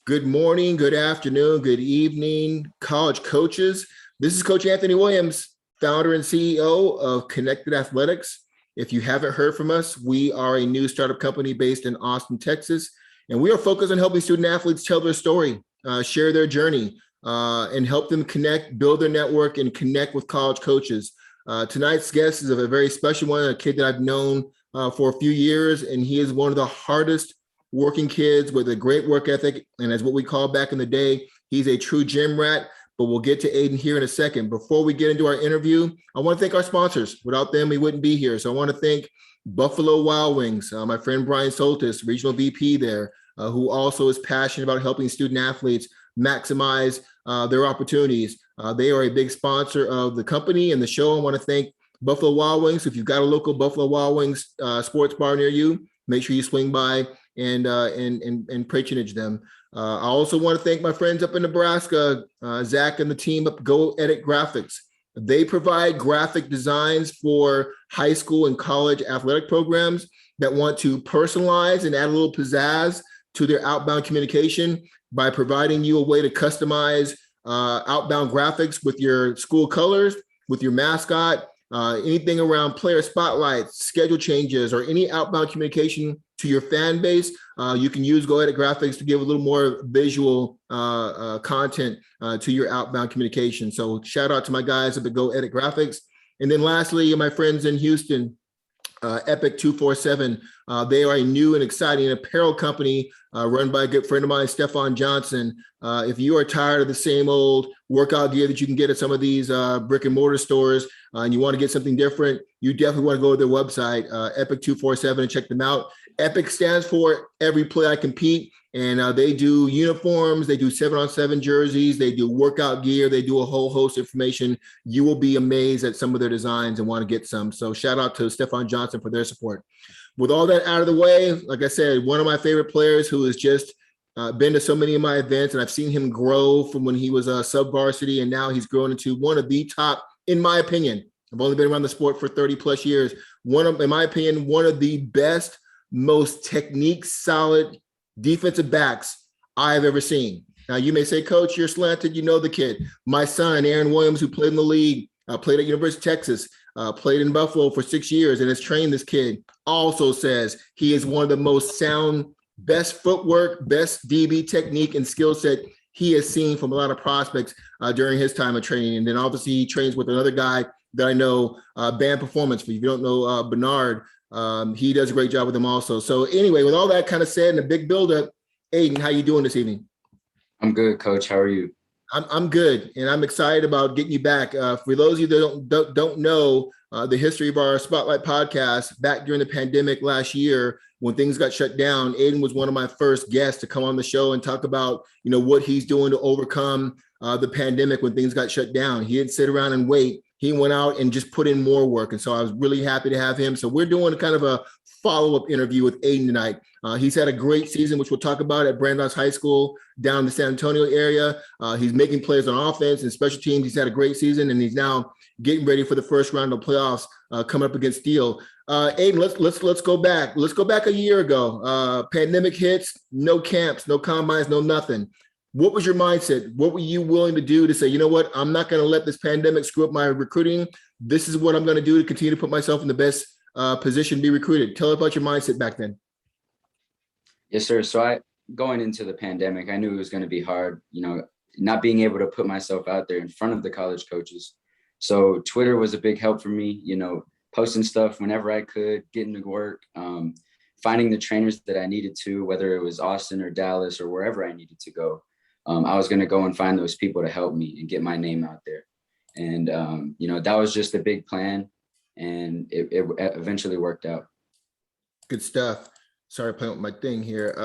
Good morning, good afternoon, good evening, college coaches. This is Coach Anthony Williams, founder and CEO of Connected Athletics. If you haven't heard from us, we are a new startup company based in Austin, Texas, and we are focused on helping student athletes tell their story, share their journey, and help them connect, build their network, and connect with college coaches. Tonight's guest is a very special one, a kid that I've known for a few years, and he is one of the hardest working kids with a great work ethic. And as what we call back in the day, he's a true gym rat, but we'll get to Aiden here in a second. Before we get into our interview, I want to thank our sponsors. Without them, we wouldn't be here. So I want to thank Buffalo Wild Wings, my friend Brian Soltis, regional VP there, who also is passionate about helping student athletes maximize their opportunities. They are a big sponsor of the company and the show. I want to thank Buffalo Wild Wings. If you've got a local Buffalo Wild Wings sports bar near you, make sure you swing by and patronage them. I also want to thank my friends up in Nebraska, Zach and the team up Go Edit Graphics. They provide graphic designs for high school and college athletic programs that want to personalize and add a little pizzazz to their outbound communication by providing you a way to customize outbound graphics with your school colors, with your mascot, anything around player spotlights, schedule changes, or any outbound communication to your fan base. You can use Go Edit Graphics to give a little more visual content to your outbound communication. So shout out to my guys at the Go Edit Graphics. And then lastly, my friends in Houston, pt.2. They are a new and exciting apparel company run by a good friend of mine, Stefan Johnson. If you are tired of the same old workout gear that you can get at some of these brick and mortar stores and you want to get something different, you definitely want to go to their website, pt.2 and check them out. EPIC stands for Every Play I Compete, and they do uniforms, they do 7-on-7 jerseys, they do workout gear, they do a whole host of information. You will be amazed at some of their designs and want to get some. So shout out to Stefan Johnson for their support. With all that out of the way, like I said, one of my favorite players who has just been to so many of my events, and I've seen him grow from when he was a sub-varsity, and now he's grown into one of the top, in my opinion, I've only been around the sport for 30 plus years, in my opinion, one of the best, most technique solid defensive backs I've ever seen. Now you may say, Coach, you're slanted, you know the kid. My son, Aaron Williams, who played in the league, played at University of Texas, played in Buffalo for 6 years and has trained this kid, also says he is one of the most sound, best footwork, best DB technique and skill set he has seen from a lot of prospects during his time of training. And then obviously he trains with another guy that I know, Band Performance. If you don't know Bernard, he does a great job with him also. So anyway, with all that kind of said and a big buildup, Aiden, how you doing this evening? I'm good, Coach. How are you? I'm good, and I'm excited about getting you back. For those of you that don't know the history of our Spotlight podcast, back during the pandemic last year when things got shut down, Aiden was one of my first guests to come on the show and talk about what he's doing to overcome the pandemic when things got shut down. He didn't sit around and wait. He went out and just put in more work. And so I was really happy to have him. So we're doing kind of a follow-up interview with Aiden tonight. He's had a great season, which we'll talk about at Brandeis High School down in the San Antonio area. He's making plays on offense and special teams. He's had a great season, and he's now getting ready for the first round of playoffs coming up against Steele. Aiden, let's go back. Let's go back a year ago. Pandemic hits, no camps, no combines, no nothing. What was your mindset? What were you willing to do to say, you know what, I'm not going to let this pandemic screw up my recruiting. This is what I'm going to do to continue to put myself in the best position to be recruited. Tell us about your mindset back then. Yes, sir. So going into the pandemic, I knew it was going to be hard, not being able to put myself out there in front of the college coaches. So Twitter was a big help for me, posting stuff whenever I could, getting to work, finding the trainers that I needed to, whether it was Austin or Dallas or wherever I needed to go. I was going to go and find those people to help me and get my name out there. And, that was just a big plan, and it eventually worked out. Good stuff. Sorry, playing with my thing here.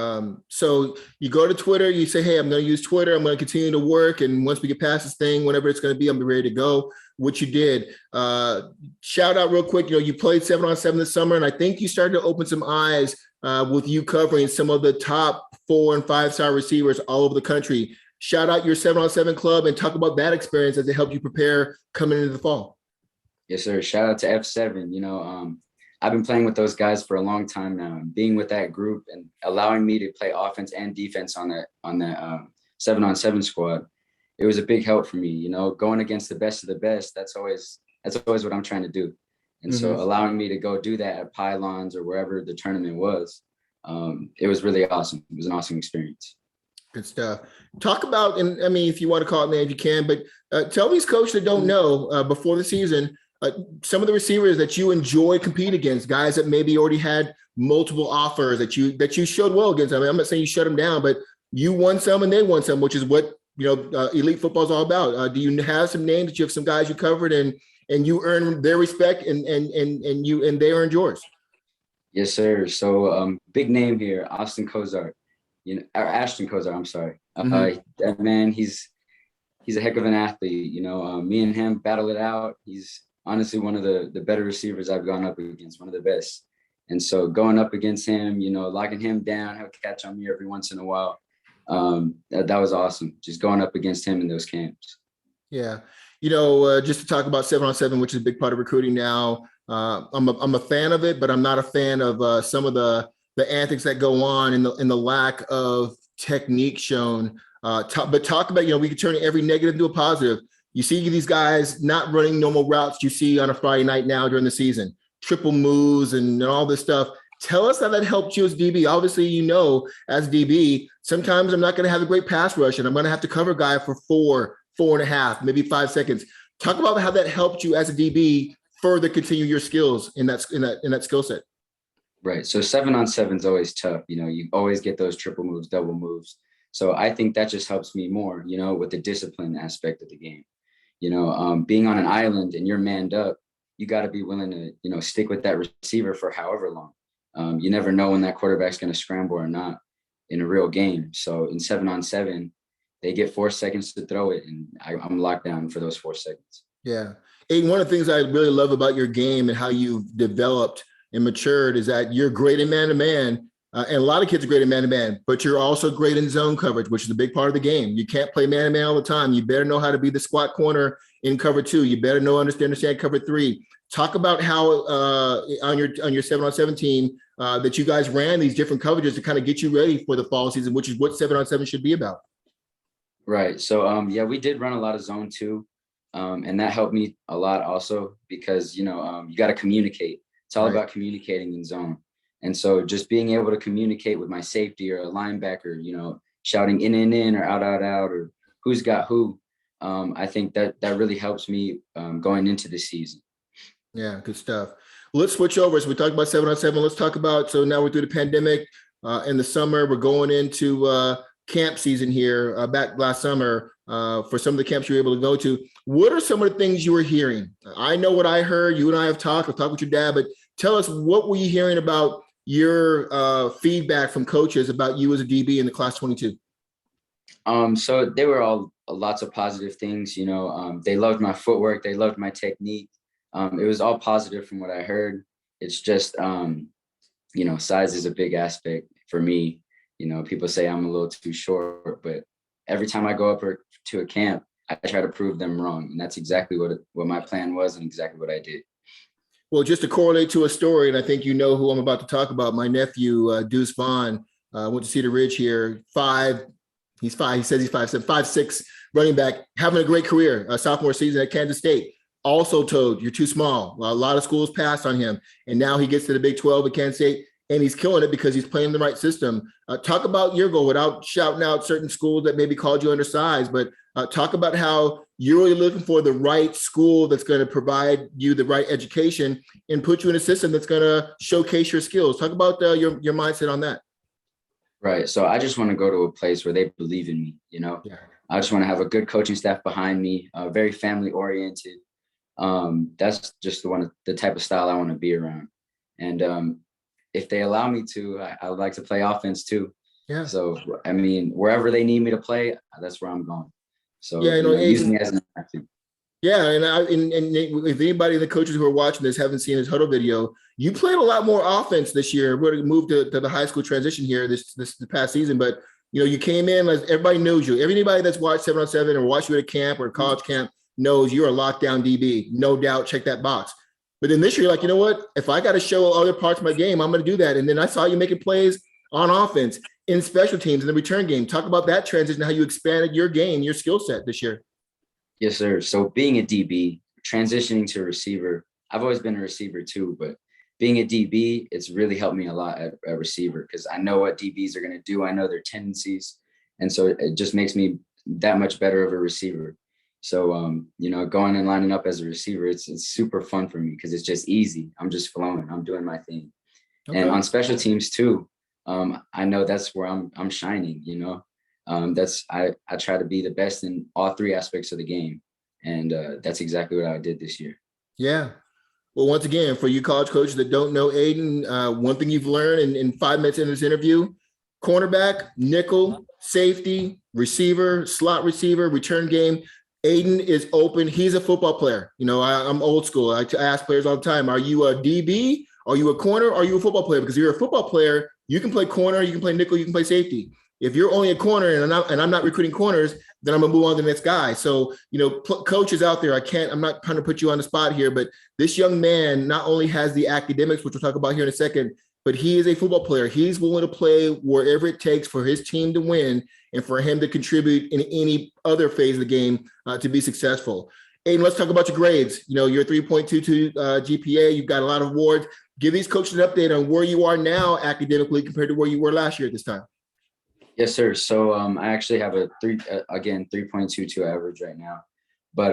So you go to Twitter, you say, hey, I'm going to use Twitter. I'm going to continue to work. And once we get past this thing, whenever it's going to be, I'm ready to go, which you did. Shout out real quick. You played 7-on-7 this summer, and I think you started to open some eyes with you covering some of the top 4- and 5-star receivers all over the country. Shout out your 7-on-7 club and talk about that experience as it helped you prepare coming into the fall. Yes, sir. Shout out to F7. I've been playing with those guys for a long time now, and being with that group and allowing me to play offense and defense on that 7-on-7 squad, it was a big help for me. You know, going against the best of the best, that's always what I'm trying to do. And so allowing me to go do that at Pylons or wherever the tournament was, it was really awesome. It was an awesome experience. Good stuff. Talk about, and I mean, if you want to call it, man, if you can, but tell these coaches that don't know before the season, some of the receivers that you enjoy compete against, guys that maybe already had multiple offers that you showed well against. I mean, I'm not saying you shut them down, but you won some and they won some, which is what, elite football is all about. Do you have some names that you have some guys you covered and you earn their respect and they earned yours? Yes, sir. So big name here, Austin Cozart, or Ashton Cozart, I'm sorry. That man, he's a heck of an athlete. Me and him battle it out. He's honestly one of the better receivers I've gone up against, one of the best. And so going up against him, locking him down, he'll catch on me every once in a while. That was awesome. Just going up against him in those camps. Yeah. Just to talk about 7-on-7, which is a big part of recruiting now. I'm a fan of it, but I'm not a fan of some of the antics that go on and the lack of technique shown. But talk about, we can turn every negative into a positive. You see these guys not running normal routes you see on a Friday night now during the season, triple moves and all this stuff. Tell us how that helped you as DB. Obviously, as DB, sometimes I'm not going to have a great pass rush and I'm going to have to cover a guy for 4.5, maybe 5 seconds. Talk about how that helped you as a DB further continue your skills in that skill set. Right. So 7-on-7 is always tough. You always get those triple moves, double moves. So I think that just helps me more, with the discipline aspect of the game. Being on an island and you're manned up, you got to be willing to, stick with that receiver for however long. You never know when that quarterback's going to scramble or not in a real game. So in 7-on-7, they get 4 seconds to throw it, and I'm locked down for those 4 seconds. Yeah. Aiden, one of the things I really love about your game and how you've developed and matured is that you're great in man-to-man. And a lot of kids are great in man-to-man, but you're also great in zone coverage, which is a big part of the game. You can't play man-to-man all the time. You better know how to be the squat corner in cover 2. You better understand cover 3. Talk about how on your 7-on-7 team that you guys ran these different coverages to kind of get you ready for the fall season, which is what 7-on-7 should be about. Right. So, we did run a lot of zone 2, and that helped me a lot also because, you got to communicate. It's all about communicating in zone. And so just being able to communicate with my safety or a linebacker, shouting in, or out, or who's got who, I think that really helps me going into the season. Yeah, good stuff. Let's switch over. So we talked about 7-on-7. Let's talk about, so now we're through the pandemic in the summer. We're going into camp season here back last summer for some of the camps you were able to go to. What are some of the things you were hearing? I know what I heard. You and I have talked. I've talked with your dad, but tell us, what were you hearing about your feedback from coaches about you as a DB in the class 22? So they were all lots of positive things. They loved my footwork. They loved my technique. It was all positive from what I heard. It's just, size is a big aspect for me. People say I'm a little too short, but every time I go up to a camp, I try to prove them wrong. And that's exactly what my plan was and exactly what I did. Well, just to correlate to a story, and I think you know who I'm about to talk about, my nephew, Deuce Vaughn, went to Cedar Ridge here, he's 5, he says he's 5'7", 5'6", running back, having a great career, sophomore season at Kansas State. Also told, you're too small. A lot of schools passed on him, and now he gets to the Big 12 at Kansas State, and he's killing it because he's playing the right system. Talk about your goal without shouting out certain schools that maybe called you undersized, but talk about how you're really looking for the right school that's going to provide you the right education and put you in a system that's going to showcase your skills. Talk about your mindset on that. Right. So I just want to go to a place where they believe in me, Yeah. I just want to have a good coaching staff behind me, very family oriented. That's just the type of style I want to be around. And if they allow me to, I would like to play offense too. Yeah. So, I mean, wherever they need me to play, that's where I'm going. So, yeah, using me as an athlete. Yeah, and if anybody of the coaches who are watching this haven't seen his huddle video, you played a lot more offense this year. We're going to move to the high school transition here this past season, but you came in, as everybody knows you. Anybody that's watched 7-on-7 or watched you at a camp or a college camp knows you're a lockdown DB, no doubt. Check that box. But then this year, like, you know what? If I got to show other parts of my game, I'm going to do that. And then I saw you making plays on offense, in special teams, in the return game. Talk about that transition, how you expanded your game, your skill set this year. Yes, sir. So being a DB, transitioning to a receiver, I've always been a receiver too, but being a DB, it's really helped me a lot at receiver because I know what DBs are going to do. I know their tendencies. And so it just makes me that much better of a receiver. So, going and lining up as a receiver, it's super fun for me because it's just easy. I'm just flowing. I'm doing my thing. Okay. And on special teams too, I know that's where I'm shining, I try to be the best in all three aspects of the game. And that's exactly what I did this year. Yeah. Well, once again, for you college coaches that don't know Aiden, one thing you've learned in 5 minutes in this interview, cornerback, nickel, safety, receiver, slot receiver, return game. Aiden is open. He's a football player. I'm old school. I ask players all the time, are you a DB? Are you a corner? Are you a football player? Because if you're a football player, you can play corner, you can play nickel, you can play safety. If you're only a corner and I'm not recruiting corners, then I'm gonna move on to the next guy. So, coaches out there, I'm not trying to put you on the spot here, but this young man not only has the academics, which we'll talk about here in a second, but he is a football player. He's willing to play wherever it takes for his team to win and for him to contribute in any other phase of the game to be successful. Aiden, let's talk about your grades. Your 3.22 GPA, you've got a lot of awards. Give these coaches an update on where you are now academically compared to where you were last year at this time. Yes, sir. So I actually have a 3.22 average right now. But,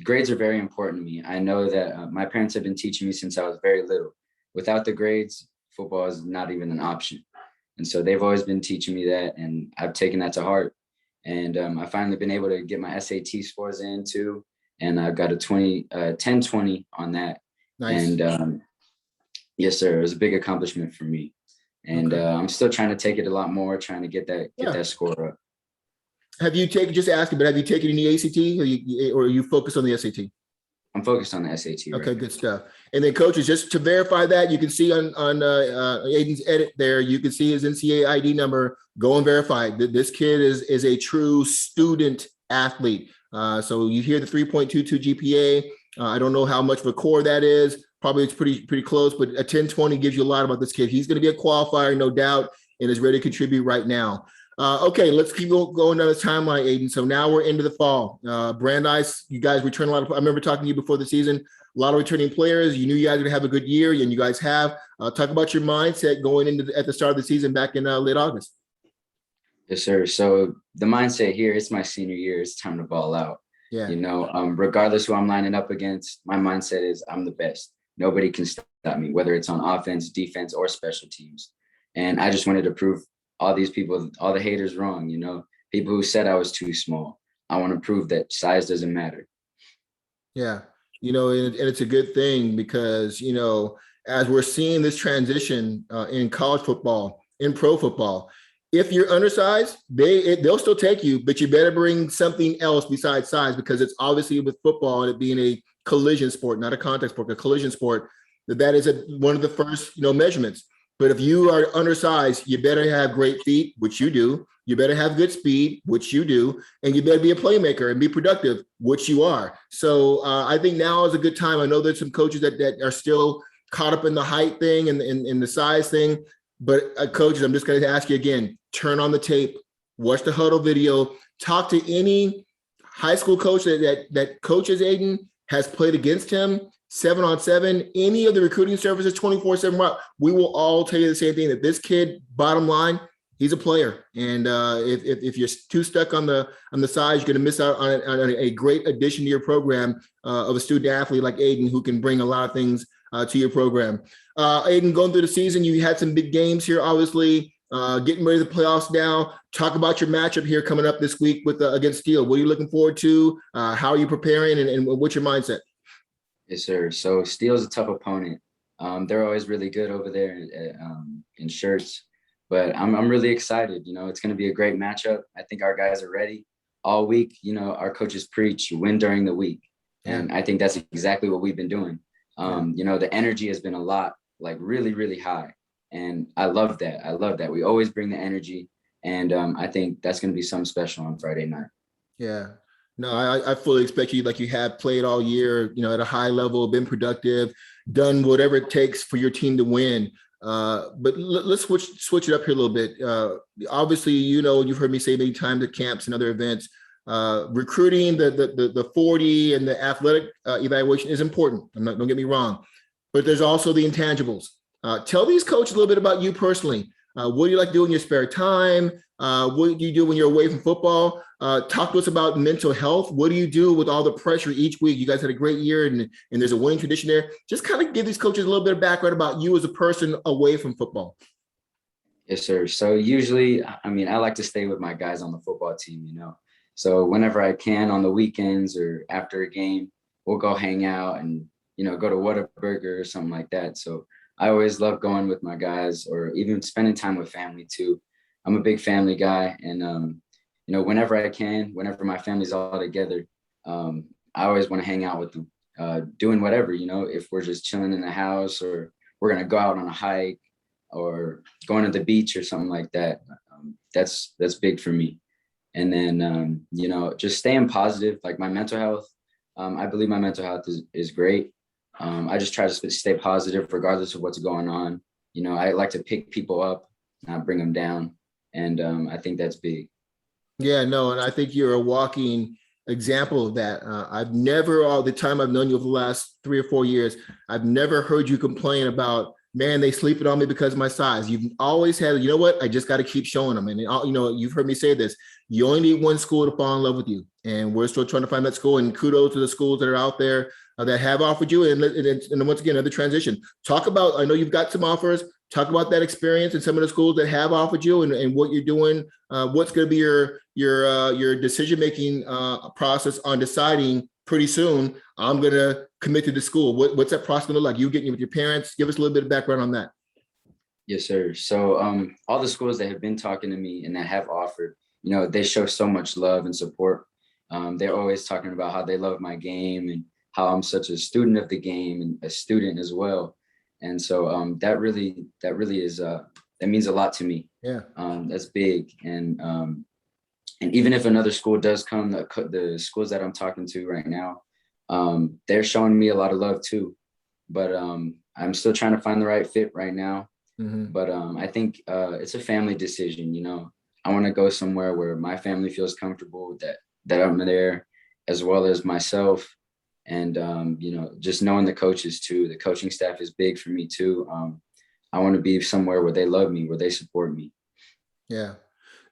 grades are very important to me. I know that my parents have been teaching me since I was very little. Without the grades, football is not even an option. And so they've always been teaching me that, and I've taken that to heart. And I've finally been able to get my SAT scores in too. And I've got a 10-20 on that. Nice. And yes, sir. It was a big accomplishment for me. And okay. I'm still trying to take it a lot more, trying to get that score up. Have you taken any ACT or are you focused on the SAT? I'm focused on the SAT. Okay, right. Good stuff. And then coaches, just to verify that, you can see on Aiden's edit there, you can see his NCAA ID number. Go and verify that this kid is a true student athlete. So you hear the 3.22 GPA. I don't know how much of a core that is. Probably it's pretty close, but a 10-20 gives you a lot about this kid. He's going to be a qualifier, no doubt, and is ready to contribute right now. Okay, let's keep going down this timeline, Aiden. So now we're into the fall. Brandeis, you guys return a lot of. I remember talking to you before the season. A lot of returning players. You knew you guys were going to have a good year, and you guys have. Talk about your mindset going into at the start of the season back in late August. Yes, sir. So the mindset here, it's my senior year. It's time to ball out. Yeah. Regardless who I'm lining up against, my mindset is I'm the best. Nobody can stop me, whether it's on offense, defense, or special teams. And I just wanted to prove all these people, all the haters wrong, people who said I was too small. I want to prove that size doesn't matter. Yeah. And it's a good thing because, as we're seeing this transition in college football, in pro football, if you're undersized, they'll still take you, but you better bring something else besides size because it's obviously with football and it being a collision sport, not a contact sport, a collision sport, that is one of the first, measurements. But if you are undersized, you better have great feet, which you do. You better have good speed, which you do. And you better be a playmaker and be productive, which you are. So I think now is a good time. I know there's some coaches that are still caught up in the height thing and the size thing. But coaches, I'm just going to ask you again, turn on the tape, watch the huddle video, talk to any high school coach that coaches Aiden, has played against him 7-on-7, any of the recruiting services 24/7. We will all tell you the same thing, that this kid, bottom line, he's a player. And if you're too stuck on the size, you're going to miss out on a great addition to your program of a student athlete like Aiden, who can bring a lot of things to your program. Aiden, going through the season, you had some big games here, obviously. Getting ready to the playoffs now. Talk about your matchup here coming up this week with against Steele. What are you looking forward to? How are you preparing, and what's your mindset? Yes, sir. So Steele's a tough opponent. They're always really good over there in shirts, but I'm really excited. It's going to be a great matchup. I think our guys are ready all week. Our coaches preach win during the week, and I think that's exactly what we've been doing. The energy has been a lot, like really, really high. And I love that. We always bring the energy. And I think that's going to be something special on Friday night. Yeah. No, I fully expect you, like you have played all year, at a high level, been productive, done whatever it takes for your team to win. But let's switch it up here a little bit. Obviously, you've heard me say many times at camps and other events, recruiting the 40 and the athletic evaluation is important. Don't get me wrong, but there's also the intangibles. Tell these coaches a little bit about you personally. What do you like to do in your spare time? What do you do when you're away from football? Talk to us about mental health. What do you do with all the pressure each week? You guys had a great year, and there's a winning tradition there. Just kind of give these coaches a little bit of background about you as a person away from football. Yes, sir. So usually, I like to stay with my guys on the football team, So whenever I can on the weekends or after a game, we'll go hang out and, go to Whataburger or something like that. So I always love going with my guys or even spending time with family too. I'm a big family guy, and whenever I can, whenever my family's all together, I always want to hang out with them, doing whatever, if we're just chilling in the house or we're gonna go out on a hike or going to the beach or something like that. That's big for me. And then just staying positive, like my mental health. I believe my mental health is great. I just try to stay positive regardless of what's going on. I like to pick people up, not bring them down. And I think that's big. Yeah, no, and I think you're a walking example of that. I've never, all the time I've known you over the last 3 or 4 years, I've never heard you complain about, man, they sleeping on me because of my size. You've always had, you know what, I just got to keep showing them. And, you've heard me say this, you only need one school to fall in love with you. And we're still trying to find that school, and kudos to the schools that are out there that have offered you. And once again, another transition. Talk about, I know you've got some offers. Talk about that experience and some of the schools that have offered you, and what you're doing. What's going to be your decision-making process on deciding pretty soon, I'm going to commit to the school. What's that process going to look like? You getting with your parents? Give us a little bit of background on that. Yes, sir. So all the schools that have been talking to me and that have offered, they show so much love and support. They're always talking about how they love my game and how I'm such a student of the game and a student as well. And so that really is that means a lot to me. Yeah. That's big. And even if another school does come, the schools that I'm talking to right now, they're showing me a lot of love too. But I'm still trying to find the right fit right now. Mm-hmm. But I think it's a family decision. I want to go somewhere where my family feels comfortable that I'm there, as well as myself. And, just knowing the coaches too, the coaching staff is big for me too. I want to be somewhere where they love me, where they support me. Yeah.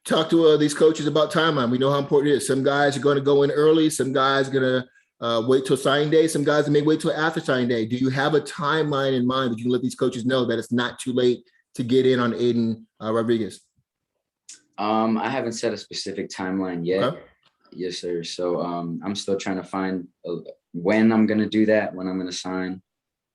Talk to these coaches about timeline. We know how important it is. Some guys are going to go in early. Some guys are going to wait till signing day. Some guys may wait till after signing day. Do you have a timeline in mind that you can let these coaches know that it's not too late to get in on Aiden Rodriguez? I haven't set a specific timeline yet. Okay. Yes, sir. So I'm still trying to find when I'm going to do that, when I'm going to sign.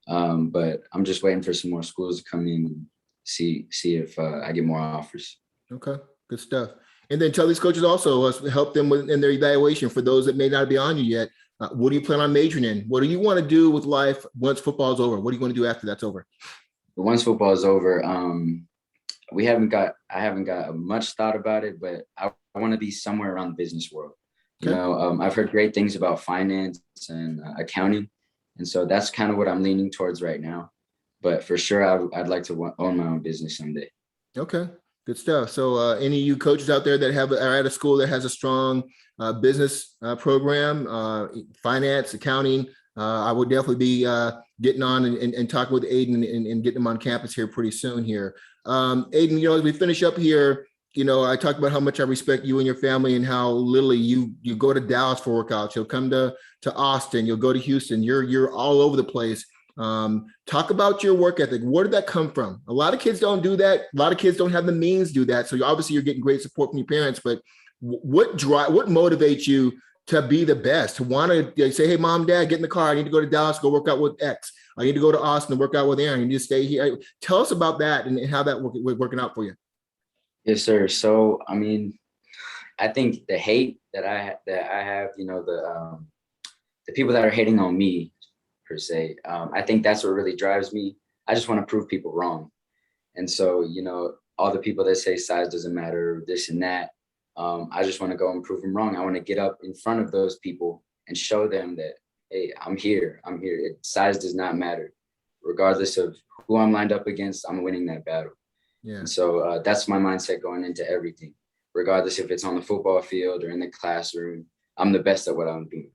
But I'm just waiting for some more schools to come in and see if I get more offers. Okay, good stuff. And then tell these coaches also, help them in their evaluation for those that may not be on you yet. What do you plan on majoring in? What do you want to do with life once football is over? What do you want to do after that's over? Once football is over, I haven't got much thought about it, but I want to be somewhere around the business world. Okay. I've heard great things about finance and accounting. And so that's kind of what I'm leaning towards right now. But for sure, I'd like to own my own business someday. Okay, good stuff. So any of you coaches out there that are at a school that has a strong business program, finance, accounting, I would definitely be getting on and talking with Aiden and getting them on campus here pretty soon here. Aiden, as we finish up here, I talked about how much I respect you and your family and how literally you go to Dallas for workouts. You'll come to Austin. You'll go to Houston. You're all over the place. Talk about your work ethic. Where did that come from? A lot of kids don't do that. A lot of kids don't have the means to do that. So obviously you're getting great support from your parents, but what motivates you to be the best, to want to say, hey, mom, dad, get in the car. I need to go to Dallas, go work out with X. I need to go to Austin and work out with Aaron. You need to stay here. Tell us about that and how that working out for you. Yes, sir. So, I think the hate that I have, the people that are hating on me per se, I think that's what really drives me. I just want to prove people wrong. And so, all the people that say size doesn't matter, this and that, I just want to go and prove them wrong. I want to get up in front of those people and show them that, hey, I'm here. Size does not matter. Regardless of who I'm lined up against, I'm winning that battle. Yeah. And so that's my mindset going into everything. Regardless if it's on the football field or in the classroom, I'm the best at what I'm doing.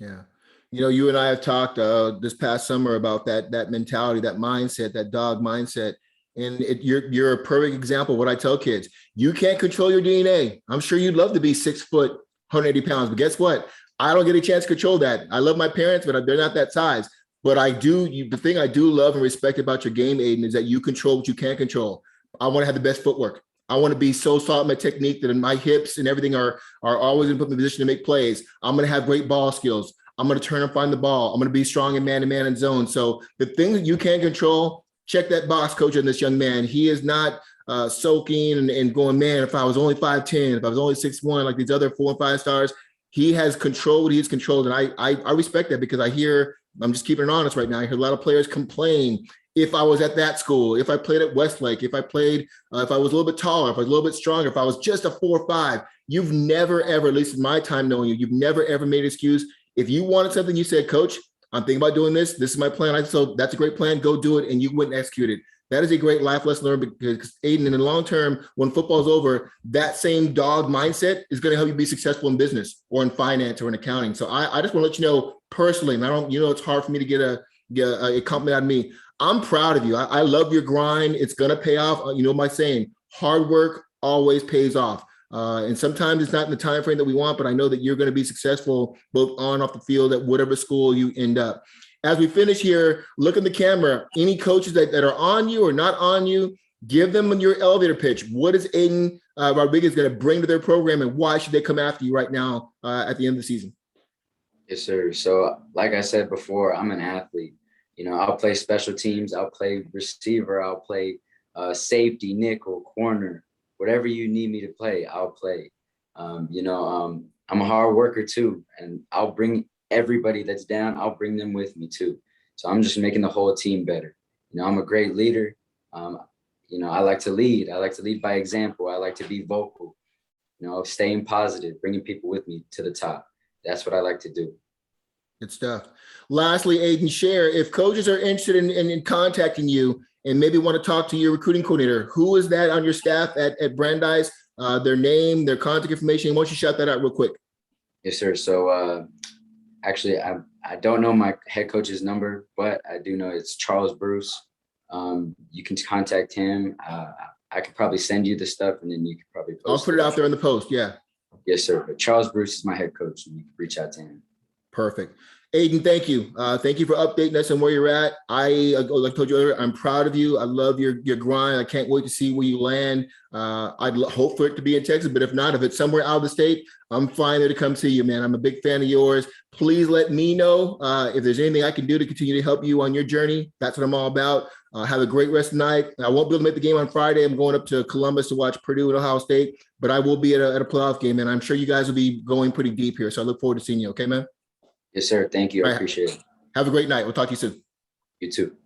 Yeah. You know, you and I have talked this past summer about that mentality, that mindset, that dog mindset. And you're a perfect example of what I tell kids. You can't control your DNA. I'm sure you'd love to be 6 foot, 180 pounds, but guess what? I don't get a chance to control that. I love my parents, but they're not that size. But the thing I do love and respect about your game, Aiden, is that you control what you can control. I want to have the best footwork. I want to be so solid in my technique that my hips and everything are always going to put me in a position to make plays. I'm going to have great ball skills. I'm going to turn and find the ball. I'm going to be strong in man-to-man and zone. So the things that you can control, check that box, coach, on this young man. He is not soaking and going, man, if I was only 5'10", if I was only 6'1", like these other 4 and 5 stars, he has controlled. He's controlled. And I respect that, because I'm just keeping it honest right now. I hear a lot of players complain. If I was at that school, if I played at Westlake, if I played, if I was a little bit taller, if I was a little bit stronger, if I was just a 4 or 5, you've never, ever, at least in my time knowing you, you've never, ever made an excuse. If you wanted something, you said, coach, I'm thinking about doing this. This is my plan. So that's a great plan. Go do it. And you wouldn't execute it. That is a great life lesson learned, because Aiden, in the long term, when football's over, that same dog mindset is going to help you be successful in business or in finance or in accounting. So I just want to let you know personally, and it's hard for me to get a compliment out of me. I'm proud of you. I love your grind. It's going to pay off. You know my saying, hard work always pays off. And sometimes it's not in the time frame that we want, but I know that you're going to be successful both on and off the field at whatever school you end up. As we finish here, look in the camera. Any coaches that are on you or not on you, give them your elevator pitch. What is Aiden Rodriguez going to bring to their program, and why should they come after you right now at the end of the season? Yes, sir. So like I said before, I'm an athlete. I'll play special teams. I'll play receiver. I'll play safety, nickel, corner, whatever you need me to play, I'll play. I'm a hard worker too, and I'll bring everybody that's down. I'll bring them with me too. So I'm just making the whole team better. I'm a great leader. I like to lead. I like to lead by example. I like to be vocal, staying positive, bringing people with me to the top. That's what I like to do. Good stuff. Lastly, Aiden, share, if coaches are interested in contacting you and maybe want to talk to your recruiting coordinator, who is that on your staff at Brandeis? Their name, their contact information. Why don't you shout that out real quick? Yes, sir. So actually, I don't know my head coach's number, but I do know it's Charles Bruce. You can contact him. I could probably send you the stuff, and then you could probably post. I'll put it out there in the post. Yeah. Yes, sir. But Charles Bruce is my head coach, and you can reach out to him. Perfect. Aiden, thank you. Thank you for updating us on where you're at. Like I told you earlier, I'm proud of you. I love your grind. I can't wait to see where you land. I'd hope for it to be in Texas, but if not, if it's somewhere out of the state, I'm flying there to come see you, man. I'm a big fan of yours. Please let me know if there's anything I can do to continue to help you on your journey. That's what I'm all about. Have a great rest of the night. I won't be able to make the game on Friday. I'm going up to Columbus to watch Purdue and Ohio State, but I will be at a playoff game, and I'm sure you guys will be going pretty deep here. So I look forward to seeing you. Okay, man? Yes, sir. Thank you. I appreciate it. Have a great night. We'll talk to you soon. You too.